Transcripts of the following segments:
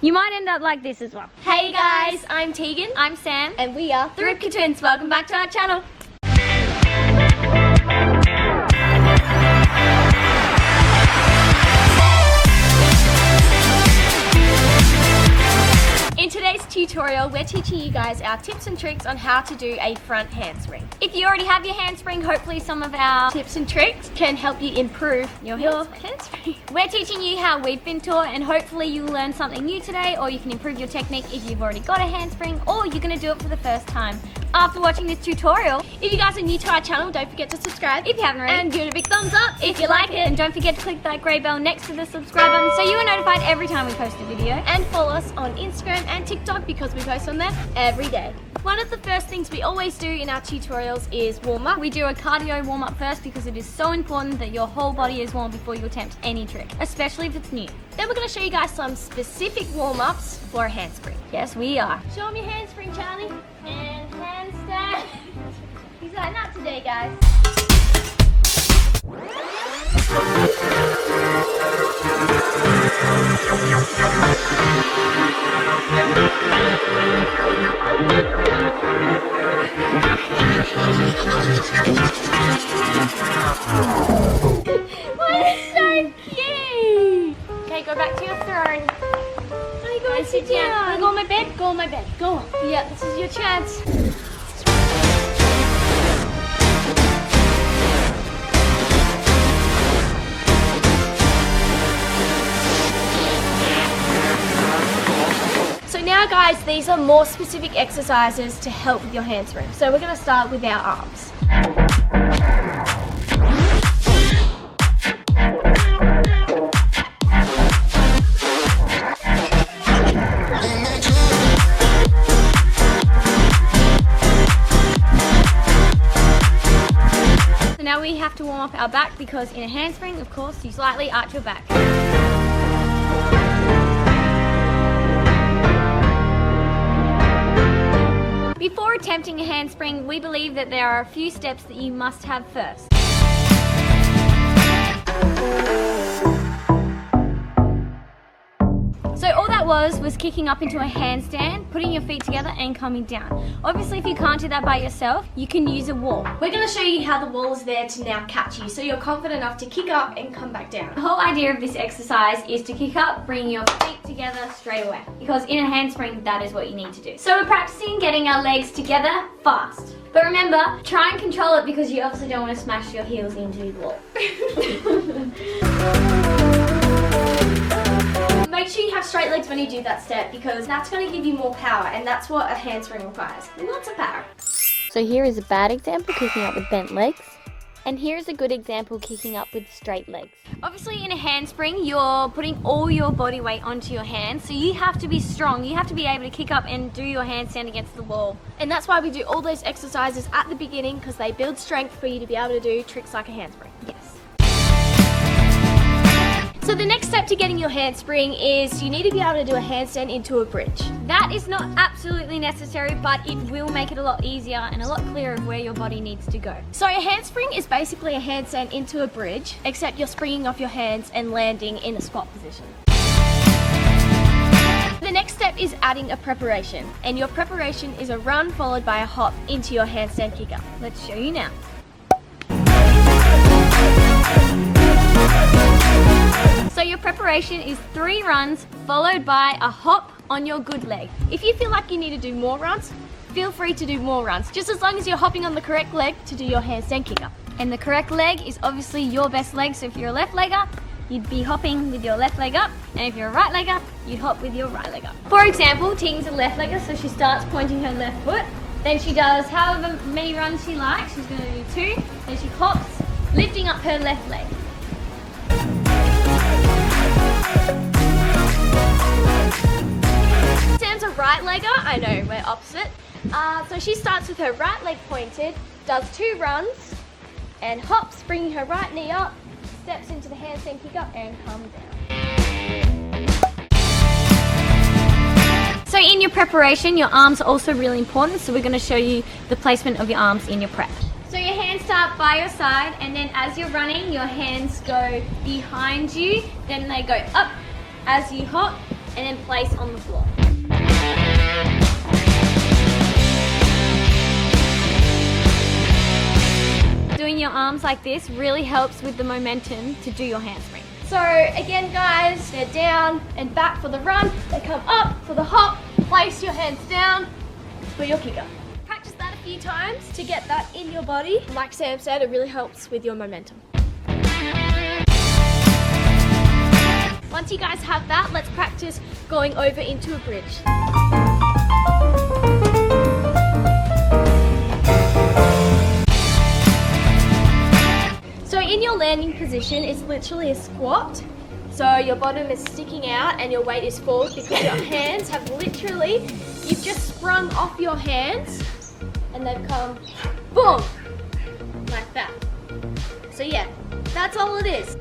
you might end up like this as well. Hey guys, I'm Tegan. I'm Sam. And we are the Rybka Twins. Welcome back to our channel. In today's tutorial, we're teaching you guys our tips and tricks on how to do a front handspring. If you already have your handspring, hopefully some of our Tips and tricks can help you improve your handspring. We're teaching you how we've been taught, and hopefully you'll learn something new today, or you can improve your technique if you've already got a handspring, or you're going to do it for the first time after watching this tutorial. If you guys are new to our channel, don't forget to subscribe If you haven't already, and give it a big thumbs up if you like it, and don't forget to click that grey bell next to the subscribe button so you are notified every time we post a video. and follow us on Instagram and TikTok because we post on there every day. One of the first things we always do in our tutorials is warm up. We do a cardio warm up first because it is so important that your whole body is warm before you attempt any trick, especially if it's new. Then we're going to show you guys some specific warm ups for a handspring. Yes, we are. Show them your handspring, Charlie. And handstand. He's like, not today, guys. So cute. Okay, go back to your throne. Go sit down. Wanna go on my bed? Go on my bed. Go on. Yeah, this is your chance. So now guys, these are more specific exercises to help with your handspring. So we're going to start with our arms. So now we have to warm up our back because in a handspring, of course, you slightly arch your back. Before attempting a handspring, we believe that there are a few steps that you must have first. So all that was kicking up into a handstand, putting your feet together and coming down. Obviously, if you can't do that by yourself, you can use a wall. We're going to show you how the wall is there to now catch you so you're confident enough to kick up and come back down. The whole idea of this exercise is to kick up, bring your feet together straight away. Because in a handspring, that is what you need to do. So we're practicing getting our legs together fast. But remember, try and control it because you obviously don't want to smash your heels into the wall. Make sure you have straight legs when you do that step because that's going to give you more power, and that's what a handspring requires. Lots of power. So here is a bad example, kicking up with bent legs. And here is a good example, kicking up with straight legs. Obviously in a handspring, you're putting all your body weight onto your hands, so you have to be strong. You have to be able to kick up and do your handstand against the wall. And that's why we do all those exercises at the beginning because they build strength for you to be able to do tricks like a handspring. Yes. So the next step to getting your handspring is you need to be able to do a handstand into a bridge. That is not absolutely necessary, but it will make it a lot easier and a lot clearer of where your body needs to go. So a handspring is basically a handstand into a bridge, except you're springing off your hands and landing in a squat position. The next step is adding a preparation, and your preparation is a run followed by a hop into your handstand kick up. Let's show you now. So your preparation is 3 runs followed by a hop on your good leg. If you feel like you need to do more runs, feel free to do more runs, just as long as you're hopping on the correct leg to do your handstand kick up. And the correct leg is obviously your best leg, so if you're a left legger, you'd be hopping with your left leg up, and if you're a right legger, you'd hop with your right leg up. For example, Tegan's a left legger, so she starts pointing her left foot, then she does however many runs she likes. She's going to do 2, then she hops, lifting up her left leg. Sam's a right legger. I know, we're opposite. So she starts with her right leg pointed, does 2 runs, and hops, bringing her right knee up, steps into the handstand kick up, and comes down. So in your preparation, your arms are also really important, so we're going to show you the placement of your arms in your prep. So your hands start by your side, and then as you're running, your hands go behind you, then they go up as you hop, and then place on the floor. Doing your arms like this really helps with the momentum to do your handspring. So again guys, they're down and back for the run, they come up for the hop, place your hands down for your kicker. Practice that a few times to get that in your body. Like Sam said, it really helps with your momentum. Once you guys have that, let's practice going over into a bridge. So in your landing position, it's literally a squat. So your bottom is sticking out and your weight is forward because your hands have literally, you've just sprung off your hands and they've come boom, like that. So yeah, that's all it is.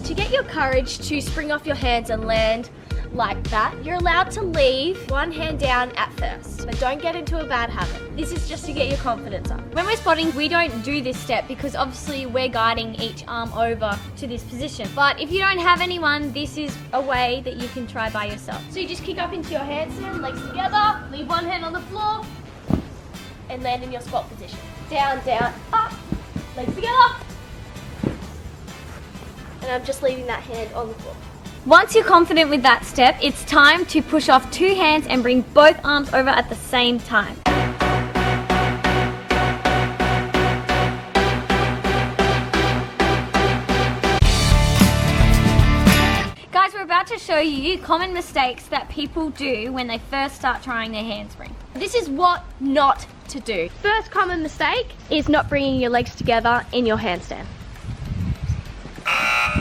To get your courage to spring off your hands and land like that, you're allowed to leave one hand down at first, but don't get into a bad habit. This is just to get your confidence up. When we're spotting, we don't do this step because obviously we're guiding each arm over to this position. But if you don't have anyone, this is a way that you can try by yourself. So you just kick up into your handstand, legs together, leave one hand on the floor, and land in your squat position. Down, down, up, legs together. And I'm just leaving that hand on the floor. Once you're confident with that step, it's time to push off two hands and bring both arms over at the same time. Guys, we're about to show you common mistakes that people do when they first start trying their handspring. This is what not to do. First common mistake is not bringing your legs together in your handstand.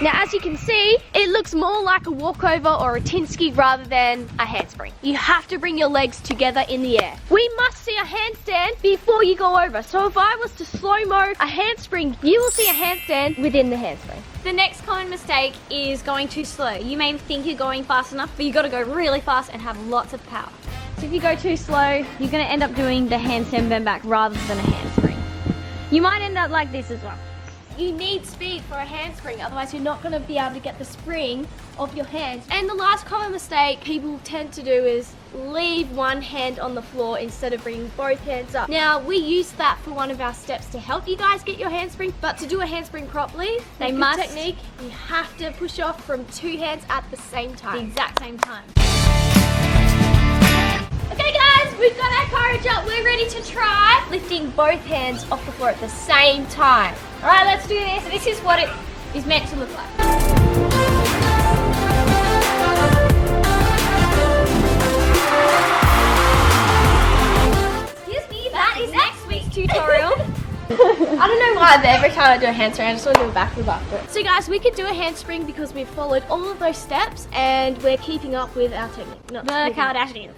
Now as you can see, it looks more like a walkover or a tinski rather than a handspring. You have to bring your legs together in the air. We must see a handstand before you go over. So if I was to slow-mo a handspring, you will see a handstand within the handspring. The next common mistake is going too slow. You may think you're going fast enough, but you got to go really fast and have lots of power. So if you go too slow, you're going to end up doing the handstand bend back rather than a handspring. You might end up like this as well. You need speed for a handspring, otherwise you're not going to be able to get the spring of your hands. And the last common mistake people tend to do is leave one hand on the floor instead of bringing both hands up. Now we use that for one of our steps to help you guys get your handspring, but to do a handspring properly, They with must- good technique, you have to push off from two hands at the same The time. exact same time. Okay guys, we've got our courage up, we're ready to try lifting both hands off the floor at the same time. All right, let's do this. This is what it is meant to look like. Excuse me, that is next week's tutorial. I don't know why, but every time I do a handspring, I just want to do a backflip after it. So guys, we can do a handspring because we've followed all of those steps and we're keeping up with our technique. Not The keeping up. Kardashians.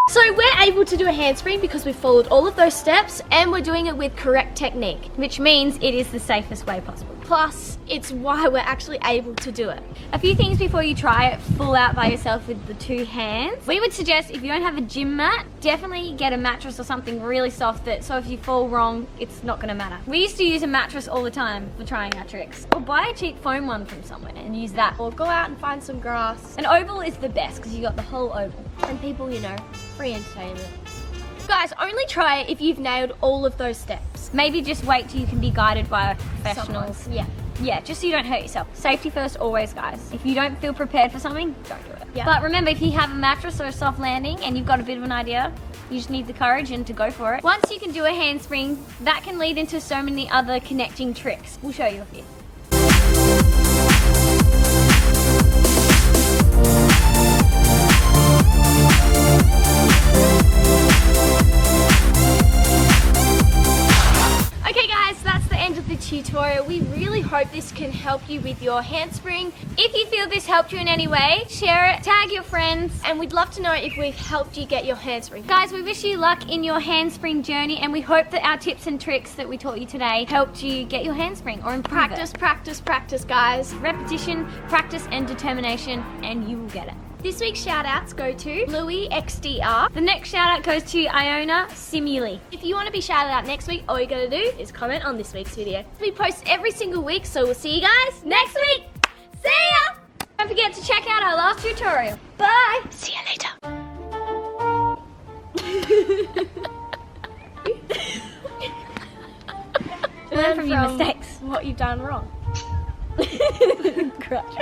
So we're able to do a handspring because we've followed all of those steps and we're doing it with correct technique. Which means it is the safest way possible. Plus, it's why we're actually able to do it. A few things before you try it full out by yourself with the two hands. We would suggest if you don't have a gym mat, definitely get a mattress or something really soft that so if you fall wrong, it's not gonna matter. We used to use a mattress all the time for trying our tricks. Or buy a cheap foam one from somewhere and use that. Or go out and find some grass. An oval is the best because you got the whole oval. And people, you know, free entertainment. Guys, only try it if you've nailed all of those steps. Maybe just wait till you can be guided by professionals. Someone. Yeah, just so you don't hurt yourself. Safety first always, guys. If you don't feel prepared for something, don't do it. Yeah. But remember, if you have a mattress or a soft landing and you've got a bit of an idea, you just need the courage and to go for it. Once you can do a handspring, that can lead into so many other connecting tricks. We'll show you a few. Okay guys, that's the end of the tutorial. We really hope this can help you with your handspring. If you feel this helped you in any way, share it, tag your friends. And we'd love to know if we've helped you get your handspring. Guys, we wish you luck in your handspring journey and we hope that our tips and tricks that we taught you today helped you get your handspring or improve Practice, practice, practice, guys. repetition, practice and determination and you will get it. This week's shout outs go to Louis XDR. The next shout out goes to Iona Simuli. If you want to be shouted out next week, all you gotta do is comment on this week's video. We post every single week, so we'll see you guys next week. See ya! forget to check out our last tutorial. Bye! See you later. Learn from your mistakes. What you've done wrong. Crutch.